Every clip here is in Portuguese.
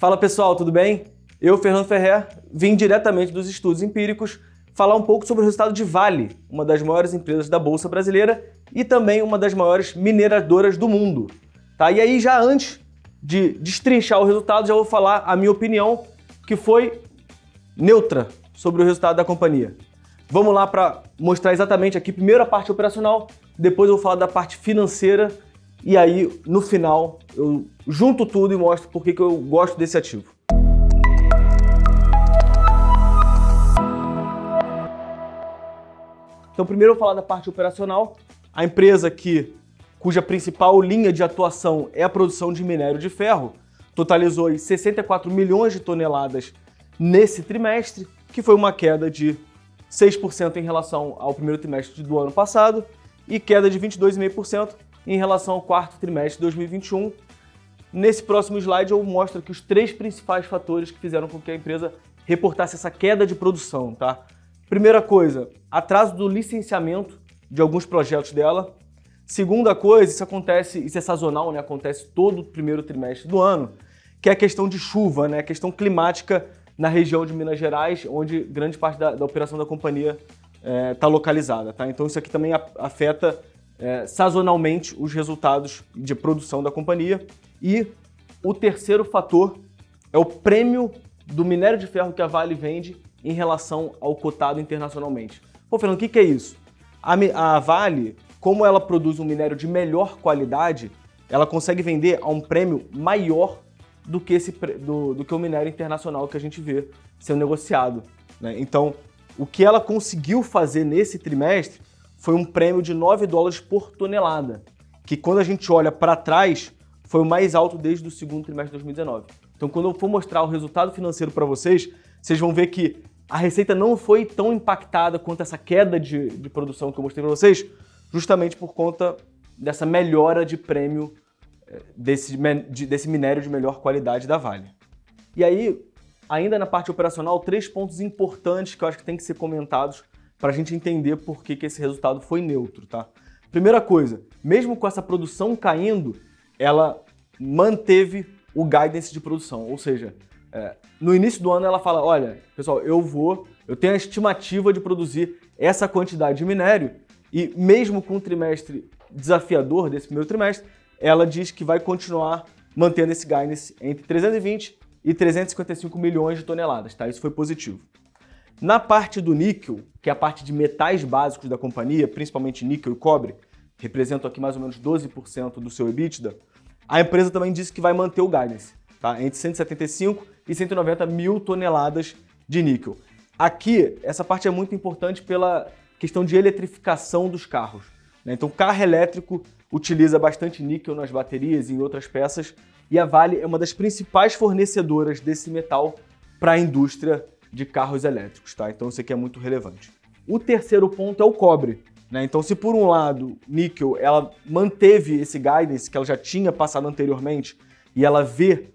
Fala pessoal, tudo bem? Eu, Fernando Ferrer, vim diretamente dos estudos empíricos falar um pouco sobre o resultado de Vale, uma das maiores empresas da Bolsa Brasileira e também uma das maiores mineradoras do mundo. Tá? E aí, já antes de destrinchar o resultado, já vou falar a minha opinião, que foi neutra sobre o resultado da companhia. Vamos lá para mostrar exatamente aqui, primeiro a parte operacional, depois eu vou falar da parte financeira e aí, no final, eu junto tudo e mostro por que eu gosto desse ativo. Então, primeiro eu vou falar da parte operacional. A empresa cuja principal linha de atuação é a produção de minério de ferro, totalizou 64 milhões de toneladas nesse trimestre, que foi uma queda de 6% em relação ao primeiro trimestre do ano passado e queda de 22,5% em relação ao quarto trimestre de 2021. Nesse próximo slide eu mostro aqui os três principais fatores que fizeram com que a empresa reportasse essa queda de produção, tá? Primeira coisa, atraso do licenciamento de alguns projetos dela. Segunda coisa, isso é sazonal, né? Acontece todo o primeiro trimestre do ano, que é a questão de chuva, né? A questão climática na região de Minas Gerais, onde grande parte da operação da companhia está localizada, tá? Então isso aqui também afeta sazonalmente os resultados de produção da companhia. E o terceiro fator é o prêmio do minério de ferro que a Vale vende em relação ao cotado internacionalmente. Pô, Fernando, o que é isso? A Vale, como ela produz um minério de melhor qualidade, ela consegue vender a um prêmio maior do que o minério internacional que a gente vê sendo negociado, né? Então, o que ela conseguiu fazer nesse trimestre foi um prêmio de $9 por tonelada, que quando a gente olha para trás, foi o mais alto desde o segundo trimestre de 2019. Então, quando eu for mostrar o resultado financeiro para vocês, vocês vão ver que a receita não foi tão impactada quanto essa queda de produção que eu mostrei para vocês, justamente por conta dessa melhora de prêmio desse minério de melhor qualidade da Vale. E aí, ainda na parte operacional, três pontos importantes que eu acho que tem que ser comentados para a gente entender por que esse resultado foi neutro, tá? Primeira coisa, mesmo com essa produção caindo, ela manteve o guidance de produção, ou seja, no início do ano ela fala, olha, pessoal, eu tenho a estimativa de produzir essa quantidade de minério e mesmo com um trimestre desafiador desse primeiro trimestre, ela diz que vai continuar mantendo esse guidance entre 320 e 355 milhões de toneladas, tá? Isso foi positivo. Na parte do níquel, que é a parte de metais básicos da companhia, principalmente níquel e cobre, representam aqui mais ou menos 12% do seu EBITDA, a empresa também disse que vai manter o guidance, tá? Entre 175 e 190 mil toneladas de níquel. Aqui, essa parte é muito importante pela questão de eletrificação dos carros, né? Então, carro elétrico utiliza bastante níquel nas baterias e em outras peças, e a Vale é uma das principais fornecedoras desse metal para a indústria de carros elétricos, tá? Então isso aqui é muito relevante. O terceiro ponto é o cobre, né? Então, se por um lado, níquel, ela manteve esse guidance que ela já tinha passado anteriormente e ela vê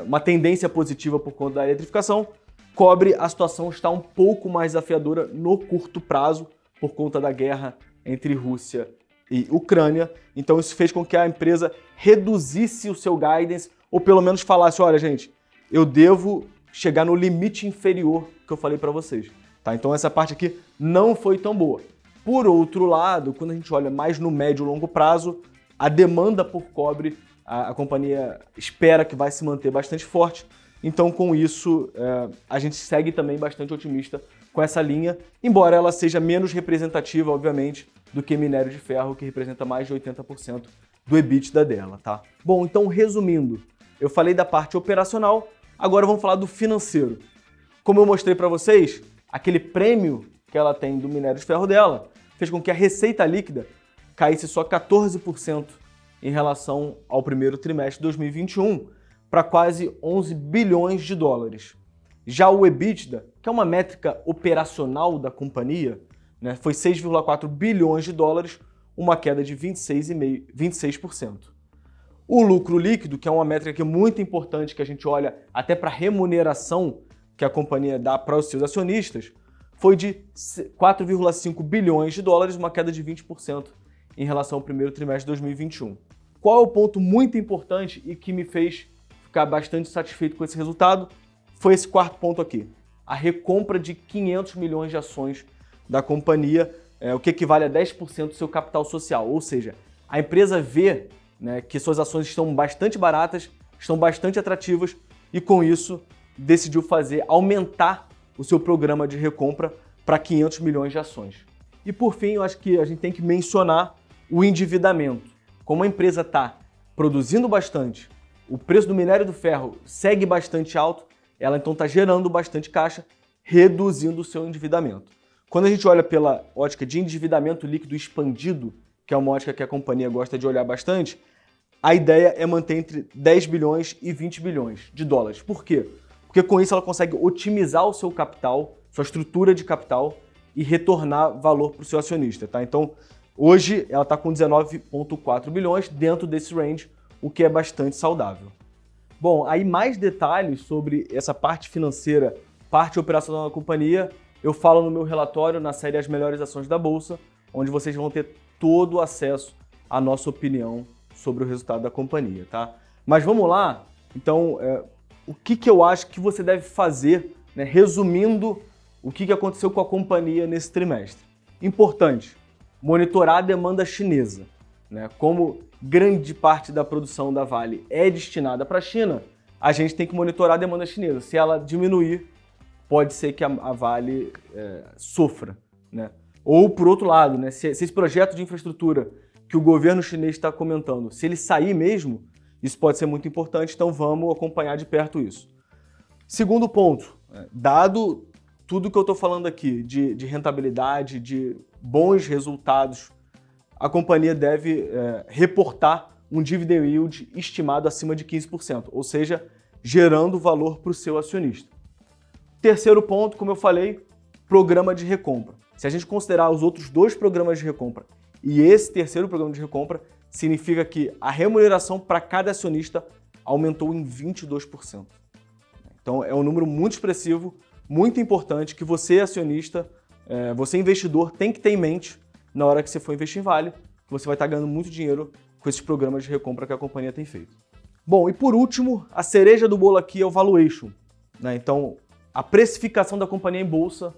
uma tendência positiva por conta da eletrificação, cobre, a situação está um pouco mais desafiadora no curto prazo por conta da guerra entre Rússia e Ucrânia. Então isso fez com que a empresa reduzisse o seu guidance ou pelo menos falasse, olha gente, eu devo chegar no limite inferior que eu falei para vocês, tá? Então essa parte aqui não foi tão boa. Por outro lado, quando a gente olha mais no médio e longo prazo, a demanda por cobre, a companhia espera que vai se manter bastante forte. Então com isso, a gente segue também bastante otimista com essa linha, embora ela seja menos representativa, obviamente, do que minério de ferro, que representa mais de 80% do EBITDA dela, tá? Bom, então resumindo, eu falei da parte operacional, agora vamos falar do financeiro. Como eu mostrei para vocês, aquele prêmio que ela tem do minério de ferro dela fez com que a receita líquida caísse só 14% em relação ao primeiro trimestre de 2021 para quase 11 bilhões de dólares. Já o EBITDA, que é uma métrica operacional da companhia, né, foi 6,4 bilhões de dólares, uma queda de 26%. O lucro líquido, que é uma métrica muito importante que a gente olha até para a remuneração que a companhia dá para os seus acionistas, foi de 4,5 bilhões de dólares, uma queda de 20% em relação ao primeiro trimestre de 2021. Qual é o ponto muito importante e que me fez ficar bastante satisfeito com esse resultado foi esse quarto ponto aqui, a recompra de 500 milhões de ações da companhia, o que equivale a 10% do seu capital social. Ou seja, a empresa vê, né, que suas ações estão bastante baratas, estão bastante atrativas e com isso decidiu aumentar o seu programa de recompra para 500 milhões de ações. E por fim, eu acho que a gente tem que mencionar o endividamento. Como a empresa está produzindo bastante, o preço do minério do ferro segue bastante alto, ela então está gerando bastante caixa, reduzindo o seu endividamento. Quando a gente olha pela ótica de endividamento líquido expandido, que é uma ótica que a companhia gosta de olhar bastante, a ideia é manter entre 10 bilhões e 20 bilhões de dólares. Por quê? Porque com isso ela consegue otimizar o seu capital, sua estrutura de capital e retornar valor para o seu acionista. Tá? Então, hoje ela está com 19,4 bilhões dentro desse range, o que é bastante saudável. Bom, aí mais detalhes sobre essa parte financeira, parte operacional da companhia, eu falo no meu relatório na série As Melhores Ações da Bolsa, onde vocês vão ter todo o acesso à nossa opinião sobre o resultado da companhia, tá? Mas vamos lá, então, o que eu acho que você deve fazer, né, resumindo o que aconteceu com a companhia nesse trimestre. Importante, monitorar a demanda chinesa, né? Como grande parte da produção da Vale é destinada para a China, a gente tem que monitorar a demanda chinesa. Se ela diminuir, pode ser que a Vale sofra, né? Ou, por outro lado, né, se esse projeto de infraestrutura que o governo chinês está comentando, se ele sair mesmo, isso pode ser muito importante, então vamos acompanhar de perto isso. Segundo ponto, dado tudo que eu estou falando aqui de rentabilidade, de bons resultados, a companhia deve reportar um dividend yield estimado acima de 15%, ou seja, gerando valor para o seu acionista. Terceiro ponto, como eu falei, programa de recompra. Se a gente considerar os outros dois programas de recompra e esse terceiro programa de recompra, significa que a remuneração para cada acionista aumentou em 22%. Então é um número muito expressivo, muito importante, que você, acionista, você investidor, tem que ter em mente na hora que você for investir em Vale, que você vai estar ganhando muito dinheiro com esses programas de recompra que a companhia tem feito. Bom, e por último, a cereja do bolo aqui é o valuation, né? Então, a precificação da companhia em bolsa,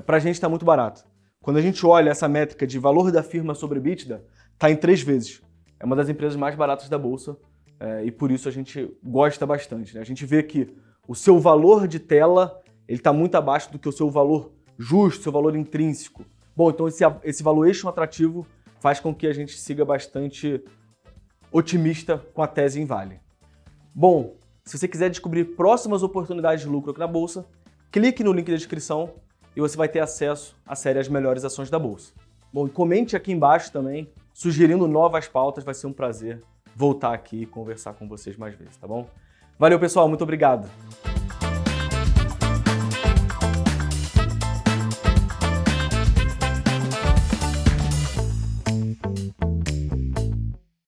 para a gente está muito barata. Quando a gente olha essa métrica de valor da firma sobre EBITDA, está em 3 vezes. É uma das empresas mais baratas da bolsa e por isso a gente gosta bastante, né? A gente vê que o seu valor de tela está muito abaixo do que o seu valor justo, seu valor intrínseco. Bom, então esse valuation atrativo faz com que a gente siga bastante otimista com a tese em Vale. Bom, se você quiser descobrir próximas oportunidades de lucro aqui na Bolsa, clique no link da descrição e você vai ter acesso à série As Melhores Ações da Bolsa. Bom, e comente aqui embaixo também, sugerindo novas pautas, vai ser um prazer voltar aqui e conversar com vocês mais vezes, tá bom? Valeu, pessoal, muito obrigado!